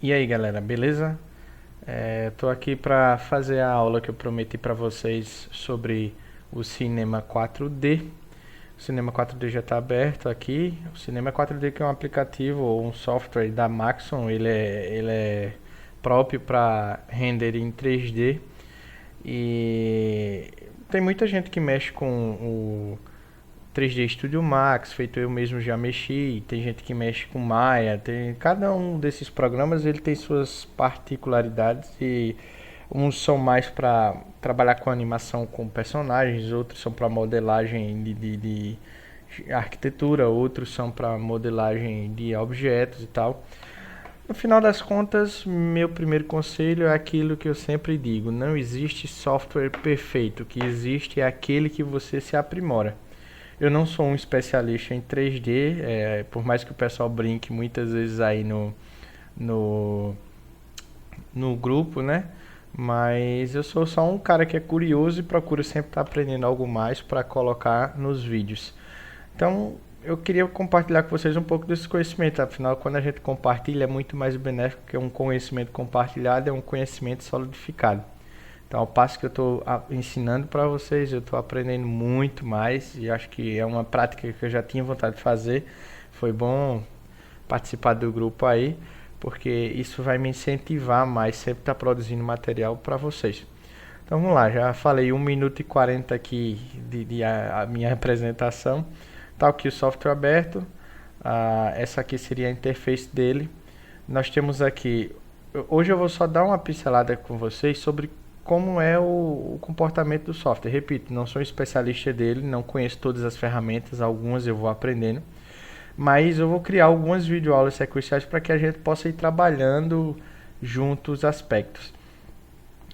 E aí galera, beleza? Tô aqui para fazer a aula que eu prometi para vocês sobre o Cinema 4D. O Cinema 4D já está aberto aqui. O Cinema 4D que é um aplicativo ou um software da Maxon, ele é próprio para render em 3D. E tem muita gente que mexe com o 3D Studio Max, feito eu mesmo já mexi, tem gente que mexe com Maya, cada um desses programas ele tem suas particularidades e uns são mais para trabalhar com animação com personagens, outros são para modelagem de arquitetura, outros são para modelagem de objetos e tal. No final das contas, meu primeiro conselho é aquilo que eu sempre digo: não existe software perfeito, o que existe é aquele que você se aprimora. Eu não sou um especialista em 3D, por mais que o pessoal brinque muitas vezes aí no, no grupo, né? Mas eu sou só um cara que é curioso e procura sempre estar aprendendo algo mais para colocar nos vídeos. Então, eu queria compartilhar com vocês um pouco desse conhecimento. Afinal, quando a gente compartilha, é muito mais benéfico que um conhecimento compartilhado, é um conhecimento solidificado. Então, ao passo que eu estou ensinando para vocês, eu estou aprendendo muito mais e acho que é uma prática que eu já tinha vontade de fazer. Foi bom participar do grupo aí, porque isso vai me incentivar mais, sempre estar produzindo material para vocês. Então vamos lá, já falei 1 minuto e 40 aqui a minha apresentação. Tá aqui o software aberto, essa aqui seria a interface dele. Nós temos aqui, hoje eu vou só dar uma pincelada com vocês sobre como é o comportamento do software. Repito, não sou especialista dele, não conheço todas as ferramentas, algumas eu vou aprendendo, mas eu vou criar algumas videoaulas sequenciais para que a gente possa ir trabalhando juntos os aspectos.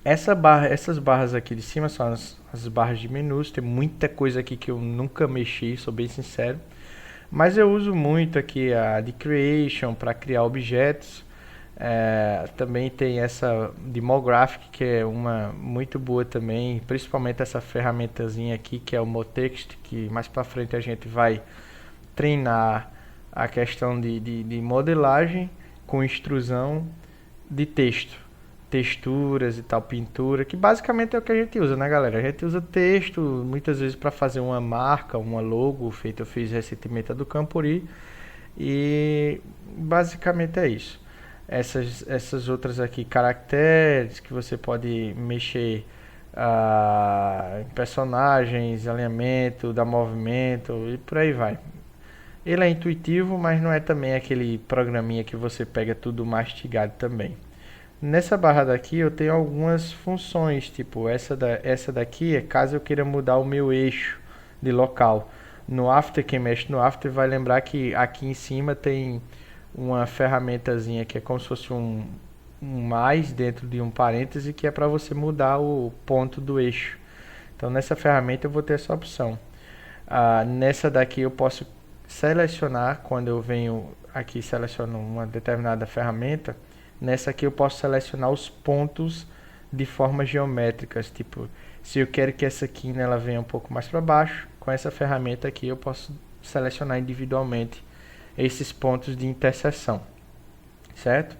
Essas barras aqui de cima são as barras de menus, tem muita coisa aqui que eu nunca mexi, sou bem sincero, mas eu uso muito aqui a de Creation para criar objetos. Também tem essa Demographic, que é uma muito boa também, principalmente essa ferramentazinha aqui que é o Motext, que mais para frente a gente vai treinar a questão de modelagem com extrusão de texto, texturas e tal, pintura, que basicamente é o que a gente usa, né, galera? A gente usa texto muitas vezes para fazer uma marca, uma logo, eu fiz recentemente a do Campuri, e basicamente é isso. Essas outras aqui, caracteres, que você pode mexer em personagens, alinhamento, dar movimento e por aí vai. Ele é intuitivo, mas não é também aquele programinha que você pega tudo mastigado também. Nessa barra daqui eu tenho algumas funções, tipo essa daqui é caso eu queira mudar o meu eixo de local. No After, quem mexe no After vai lembrar que aqui em cima tem uma ferramentazinha que é como se fosse um mais dentro de um parêntese, que é para você mudar o ponto do eixo. Então nessa ferramenta eu vou ter essa opção. Nessa daqui eu posso selecionar, quando eu venho aqui e seleciono uma determinada ferramenta, nessa aqui eu posso selecionar os pontos de formas geométricas, tipo, se eu quero que essa quina ela venha um pouco mais para baixo, com essa ferramenta aqui eu posso selecionar individualmente esses pontos de interseção, certo?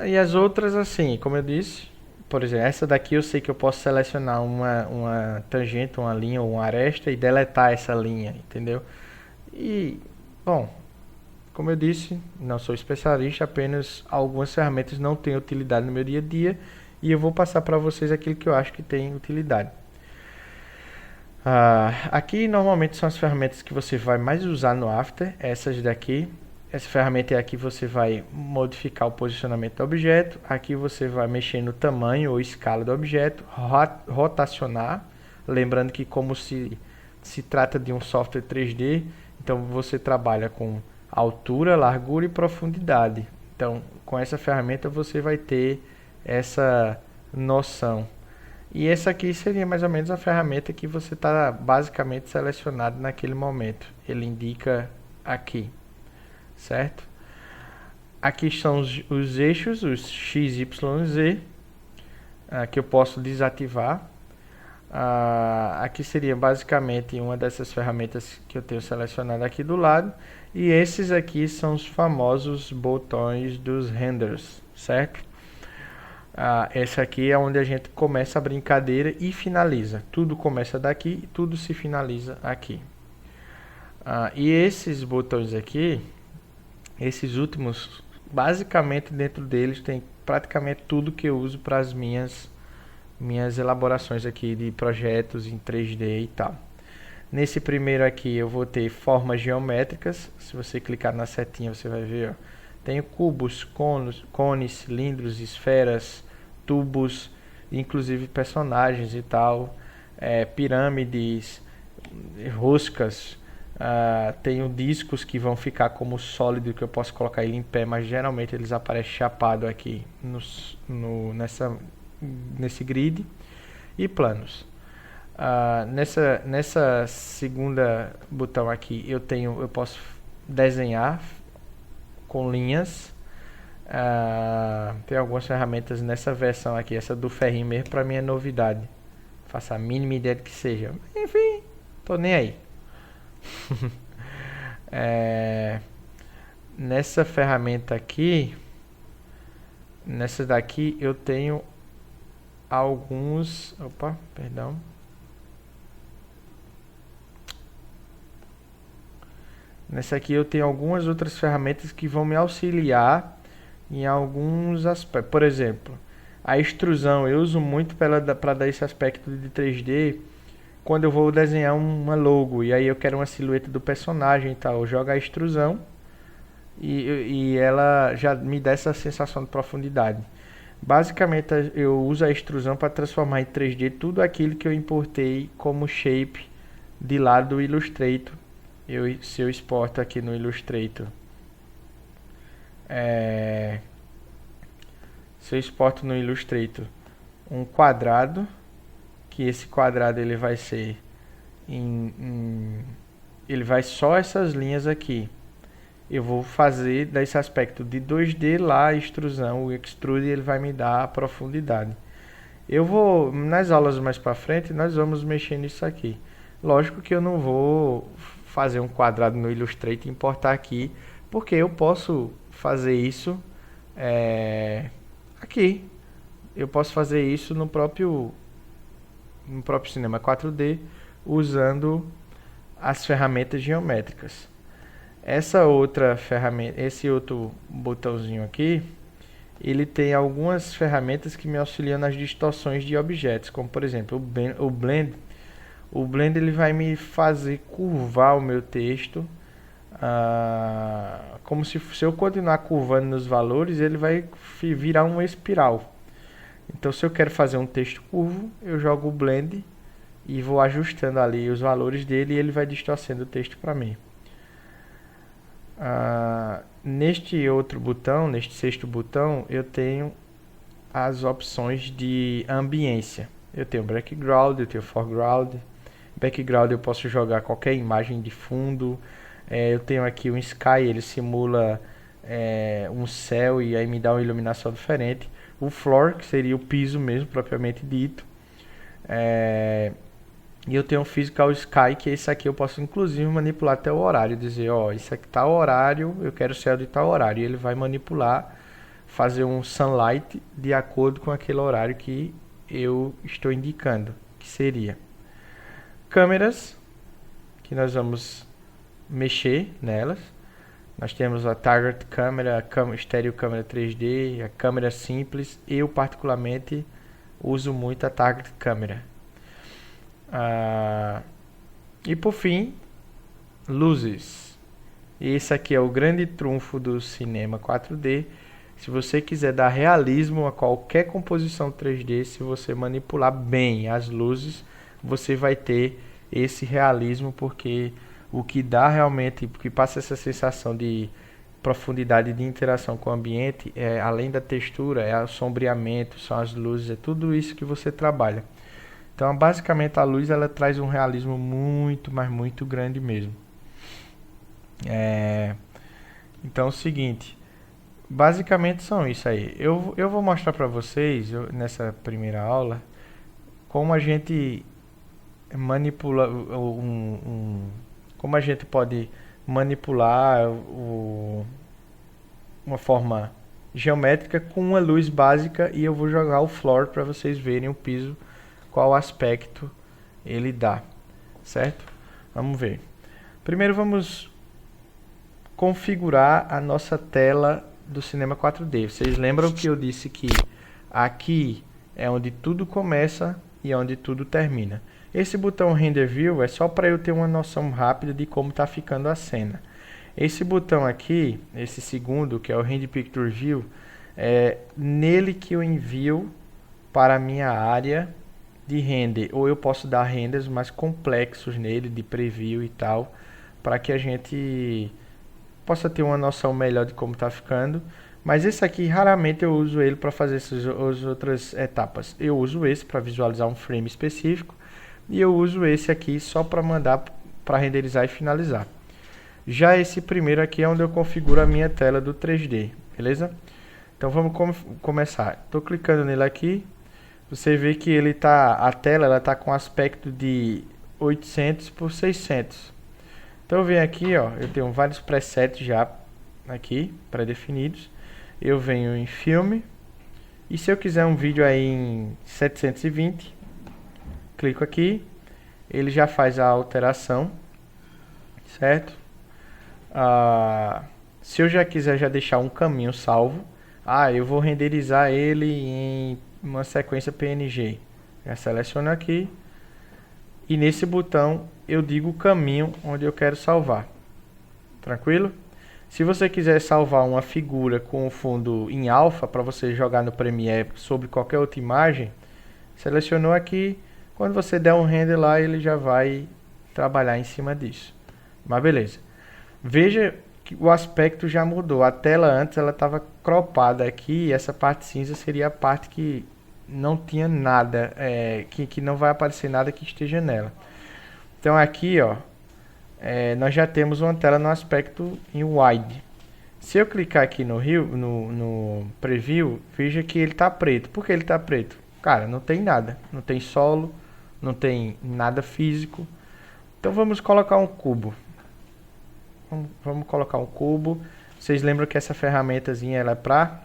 E as outras, assim, como eu disse, por exemplo, essa daqui eu sei que eu posso selecionar uma tangente, uma linha ou uma aresta e deletar essa linha, entendeu? E, bom, como eu disse, não sou especialista, apenas algumas ferramentas não têm utilidade no meu dia a dia e eu vou passar para vocês aquilo que eu acho que tem utilidade. Aqui normalmente são as ferramentas que você vai mais usar no After, essas daqui. Essa ferramenta é aqui você vai modificar o posicionamento do objeto, aqui você vai mexer no tamanho ou escala do objeto, rotacionar, lembrando que como se trata de um software 3D, então você trabalha com altura, largura e profundidade. Então com essa ferramenta você vai ter essa noção. E essa aqui seria mais ou menos a ferramenta que você está basicamente selecionado naquele momento. Ele indica aqui, certo? Aqui estão os eixos, os X, Y, Z, que eu posso desativar. Aqui seria basicamente uma dessas ferramentas que eu tenho selecionado aqui do lado. E esses aqui são os famosos botões dos renders, certo? Esse aqui é onde a gente começa a brincadeira e finaliza. Tudo começa daqui e tudo se finaliza aqui. E esses botões aqui, esses últimos, basicamente dentro deles tem praticamente tudo que eu uso para as minhas elaborações aqui de projetos em 3D e tal. Nesse primeiro aqui eu vou ter formas geométricas. Se você clicar na setinha você vai ver, ó, tenho cubos, cones, cilindros, esferas, tubos, inclusive personagens e tal, pirâmides, roscas. Tenho discos que vão ficar como sólido, que eu posso colocar ele em pé, mas geralmente eles aparecem chapado aqui nesse grid. E planos. Nessa segunda botão aqui eu posso desenhar com linhas. Tem algumas ferramentas nessa versão aqui, essa do ferrinho mesmo para mim é novidade. Faça a mínima ideia de que seja. Enfim, tô nem aí. Nessa ferramenta aqui, nessa daqui eu tenho alguns... Opa, perdão. Nessa aqui eu tenho algumas outras ferramentas que vão me auxiliar em alguns aspectos. Por exemplo, a extrusão eu uso muito para dar esse aspecto de 3D quando eu vou desenhar uma logo e aí eu quero uma silhueta do personagem e tal. Eu jogo a extrusão e ela já me dá essa sensação de profundidade. Basicamente eu uso a extrusão para transformar em 3D tudo aquilo que eu importei como shape de lá do Illustrator. Se eu exporto aqui no Illustrator, se eu exporto no Illustrator um quadrado, que esse quadrado ele vai ser ele vai só essas linhas aqui. Eu vou fazer desse aspecto de 2D lá a extrusão, o extrude, ele vai me dar a profundidade. Eu vou, nas aulas mais para frente, nós vamos mexer nisso aqui. Lógico que eu não vou fazer um quadrado no Illustrator e importar aqui, porque eu posso fazer isso aqui. Eu posso fazer isso no próprio Cinema 4D, usando as ferramentas geométricas. Essa outra ferramenta, esse outro botãozinho aqui, ele tem algumas ferramentas que me auxiliam nas distorções de objetos, como por exemplo o Blend. O Blend ele vai me fazer curvar o meu texto, como se eu continuar curvando nos valores, ele vai virar uma espiral. Então se eu quero fazer um texto curvo, eu jogo o Blend e vou ajustando ali os valores dele e ele vai distorcendo o texto para mim. Neste outro botão, neste sexto botão, eu tenho as opções de ambiência. Eu tenho background, eu tenho foreground. Background eu posso jogar qualquer imagem de fundo. Eu tenho aqui um sky, ele simula um céu e aí me dá uma iluminação diferente. O floor, que seria o piso mesmo, propriamente dito. E eu tenho um Physical Sky, que esse aqui eu posso inclusive manipular até o horário. Dizer, ó, isso aqui tá o horário, eu quero céu de tal horário. E ele vai manipular, fazer um sunlight de acordo com aquele horário que eu estou indicando, que seria. Câmeras, que nós vamos mexer nelas. Nós temos a Target Camera, a Stereo Câmera 3D, a câmera simples. Eu particularmente uso muito a Target Camera. E por fim, luzes. Esse aqui é o grande trunfo do cinema 4D. Se você quiser dar realismo a qualquer composição 3D, se você manipular bem as luzes, você vai ter esse realismo, porque o que dá realmente, porque passa essa sensação de profundidade de interação com o ambiente, além da textura, é o sombreamento, são as luzes, é tudo isso que você trabalha. Então, basicamente, a luz ela traz um realismo muito, mas muito grande mesmo. Então, é o seguinte, basicamente são isso aí. Eu vou mostrar para vocês, nessa primeira aula, como a gente como a gente pode manipular uma forma geométrica com uma luz básica, e eu vou jogar o floor para vocês verem o piso, qual aspecto ele dá, certo? Vamos ver. Primeiro vamos configurar a nossa tela do Cinema 4D. Vocês lembram que eu disse que aqui é onde tudo começa e onde tudo termina. Esse botão Render View é só para eu ter uma noção rápida de como está ficando a cena. Esse botão aqui, esse segundo, que é o Render Picture View, é nele que eu envio para a minha área de render. Ou eu posso dar renders mais complexos nele, de preview e tal, para que a gente possa ter uma noção melhor de como está ficando. Mas esse aqui, raramente eu uso ele para fazer as outras etapas. Eu uso esse para visualizar um frame específico, e eu uso esse aqui só para mandar para renderizar e finalizar. Já esse primeiro aqui é onde eu configuro a minha tela do 3D, beleza? Então vamos começar. Estou clicando nele aqui. Você vê que a tela está com aspecto de 800 por 600. Então eu venho aqui, ó, eu tenho vários presets já aqui pré-definidos. Eu venho em filme, e se eu quiser um vídeo aí em 720, clico aqui, ele já faz a alteração, certo? Se eu já quiser já deixar um caminho salvo, eu vou renderizar ele em uma sequência PNG. Já seleciono aqui, e nesse botão eu digo o caminho onde eu quero salvar. Tranquilo? Se você quiser salvar uma figura com o fundo em alfa para você jogar no Premiere sobre qualquer outra imagem, selecionou aqui. Quando você der um render lá, ele já vai trabalhar em cima disso. Mas beleza. Veja que o aspecto já mudou. A tela antes ela estava cropada aqui, e essa parte cinza seria a parte que não tinha nada, que não vai aparecer nada que esteja nela. Então aqui, ó, nós já temos uma tela no aspecto em wide. Se eu clicar aqui no preview, veja que ele está preto. Por que ele está preto? Cara, não tem nada. Não tem solo, não tem nada físico. Então vamos colocar um cubo. Vamos colocar um cubo. Vocês lembram que essa ferramentazinha ela é para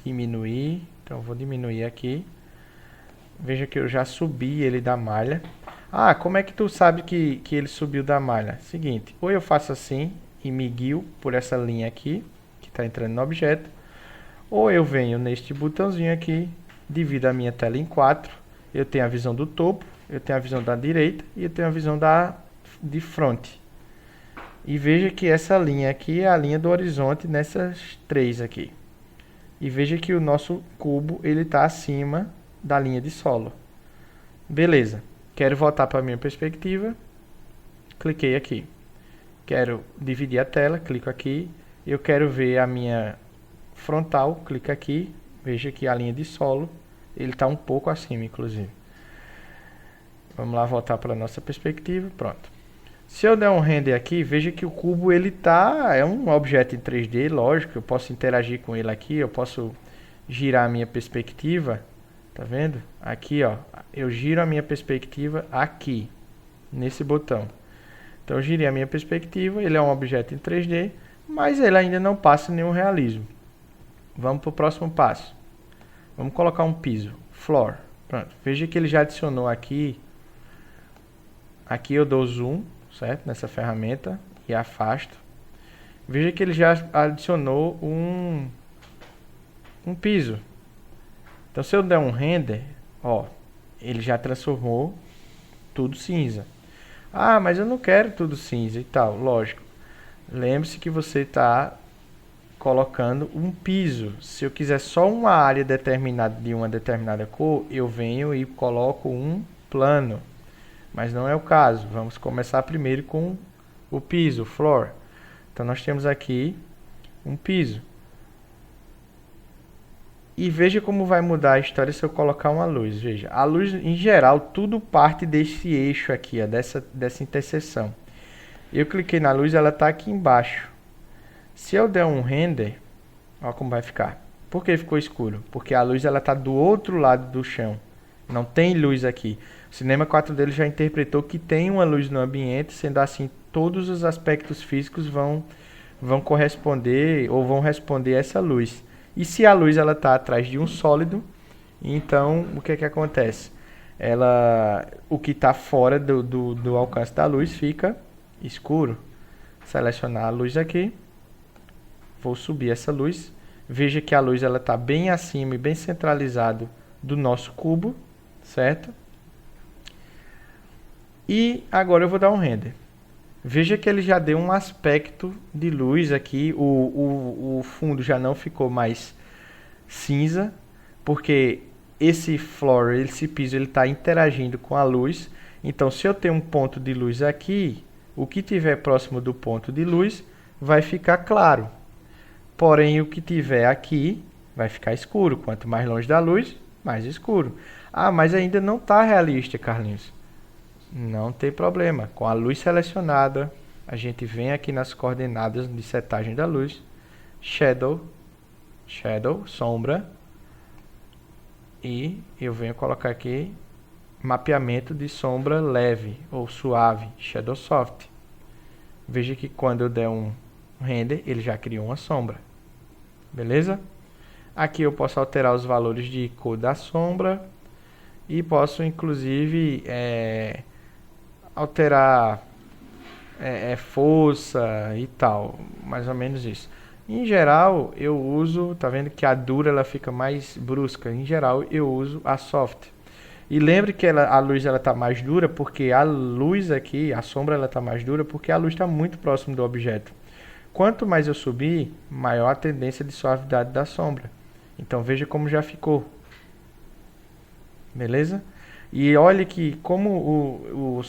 diminuir. Então eu vou diminuir aqui. Veja que eu já subi ele da malha. Como é que tu sabe que ele subiu da malha? Seguinte, ou eu faço assim e me guio por essa linha aqui, que está entrando no objeto, ou eu venho neste botãozinho aqui, divido a minha tela em 4, eu tenho a visão do topo, eu tenho a visão da direita e eu tenho a visão de front. E veja que essa linha aqui é a linha do horizonte nessas três aqui. E veja que o nosso cubo ele está acima da linha de solo. Beleza. Quero voltar para a minha perspectiva, cliquei aqui. Quero dividir a tela, clico aqui. Eu quero ver a minha frontal, clico aqui. Veja que a linha de solo, ele está um pouco acima, inclusive. Vamos lá voltar para a nossa perspectiva, pronto. Se eu der um render aqui, veja que o cubo ele é um objeto em 3D, lógico, eu posso interagir com ele aqui, eu posso girar a minha perspectiva. Tá vendo? Aqui, ó, eu giro a minha perspectiva aqui, nesse botão. Então eu girei a minha perspectiva, ele é um objeto em 3D, mas ele ainda não passa nenhum realismo. Vamos para o próximo passo. Vamos colocar um piso, floor. Pronto. Veja que ele já adicionou aqui. Aqui eu dou zoom, certo? Nessa ferramenta e afasto. Veja que ele já adicionou um piso. Então se eu der um render, ó, ele já transformou tudo cinza. Mas eu não quero tudo cinza e tal, lógico. Lembre-se que você está colocando um piso. Se eu quiser só uma área determinada de uma determinada cor, eu venho e coloco um plano. Mas não é o caso. Vamos começar primeiro com o piso, o floor. Então nós temos aqui um piso. E veja como vai mudar a história se eu colocar uma luz. Veja, a luz em geral, tudo parte desse eixo aqui, ó, dessa interseção. Eu cliquei na luz, ela está aqui embaixo. Se eu der um render, ó como vai ficar. Por que ficou escuro? Porque a luz ela está do outro lado do chão. Não tem luz aqui. O Cinema 4D já interpretou que tem uma luz no ambiente, sendo assim, todos os aspectos físicos vão corresponder ou vão responder a essa luz. E se a luz ela está atrás de um sólido, então o que é que acontece? O que está fora do alcance da luz fica escuro. Selecionar a luz aqui, vou subir essa luz. Veja que a luz ela está bem acima e bem centralizado do nosso cubo, certo? E agora eu vou dar um render. Veja que ele já deu um aspecto de luz aqui, o fundo já não ficou mais cinza, porque esse floor, esse piso, ele está interagindo com a luz. Então, se eu tenho um ponto de luz aqui, o que tiver próximo do ponto de luz vai ficar claro. Porém, o que tiver aqui vai ficar escuro. Quanto mais longe da luz, mais escuro. Ah, mas ainda não está realista, Carlinhos. Não tem problema. Com a luz selecionada, a gente vem aqui nas coordenadas de setagem da luz. Shadow, sombra. E eu venho colocar aqui mapeamento de sombra leve ou suave, Shadow Soft. Veja que quando eu der um render, ele já criou uma sombra. Beleza? Aqui eu posso alterar os valores de cor da sombra e posso inclusive alterar força e tal, mais ou menos isso. Em geral eu uso, tá vendo que a dura ela fica mais brusca. Em geral eu uso a soft. E lembre que a luz ela tá mais dura porque a luz aqui, a sombra ela tá mais dura porque a luz está muito próximo do objeto. Quanto mais eu subir, maior a tendência de suavidade da sombra. Então veja como já ficou. Beleza? E olhe que como o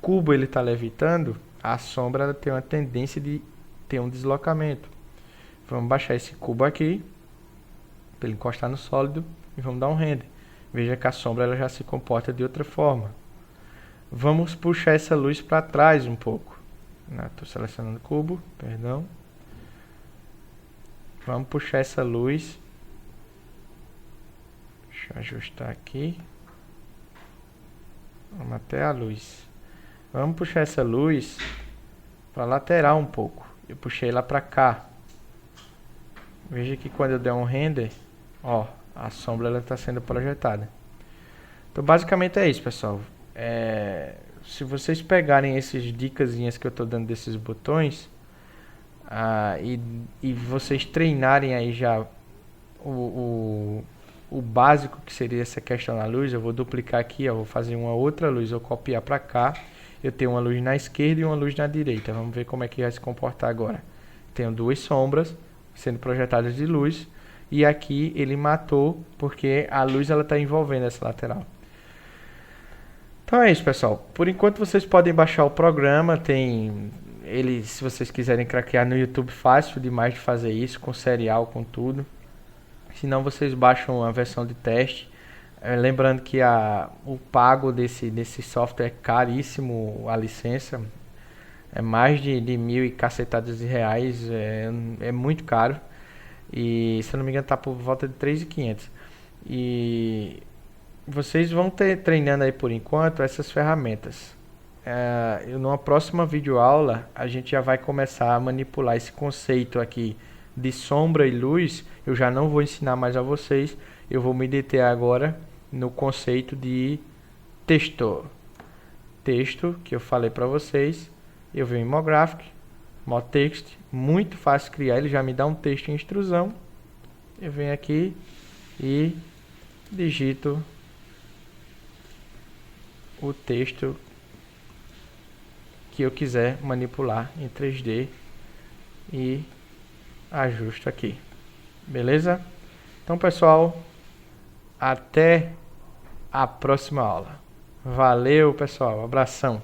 cubo ele está levitando, a sombra ela tem uma tendência de ter um deslocamento. Vamos baixar esse cubo aqui, para ele encostar no sólido, e vamos dar um render. Veja que a sombra ela já se comporta de outra forma. Vamos puxar essa luz para trás um pouco. Estou selecionando o cubo, perdão. Vamos puxar essa luz. Deixa eu ajustar aqui. Vamos até a luz. Vamos puxar essa luz para lateral um pouco. Eu puxei lá para cá. Veja que quando eu der um render, ó, a sombra está sendo projetada. Então basicamente é isso, pessoal. Se vocês pegarem essas dicasinhas que eu estou dando desses botões e vocês treinarem aí já o básico que seria essa questão da luz, eu vou duplicar aqui, ó, vou fazer uma outra luz, vou copiar para cá. Eu tenho uma luz na esquerda e uma luz na direita. Vamos ver como é que vai se comportar agora. Tenho duas sombras sendo projetadas de luz e aqui ele matou porque a luz ela está envolvendo essa lateral. Então é isso, pessoal. Por enquanto vocês podem baixar o programa, tem ele, se vocês quiserem craquear no YouTube, fácil demais de fazer isso, com serial, com tudo. Se não, vocês baixam a versão de teste. Lembrando que o pago desse software é caríssimo, a licença. É mais de 1.000 e cacetadas de reais, é muito caro. E se eu não me engano está por volta de 3.500. E vocês vão ter treinando aí por enquanto essas ferramentas. Numa próxima videoaula a gente já vai começar a manipular esse conceito aqui de sombra e luz. Eu já não vou ensinar mais a vocês. Eu vou me deter agora no conceito de texto. Texto que eu falei para vocês. Eu venho em Mographic, Motext, muito fácil criar. Ele já me dá um texto em extrusão. Eu venho aqui e digito o texto que eu quiser manipular em 3D e ajusto aqui. Beleza? Então, pessoal, até a próxima aula. Valeu, pessoal. Abração.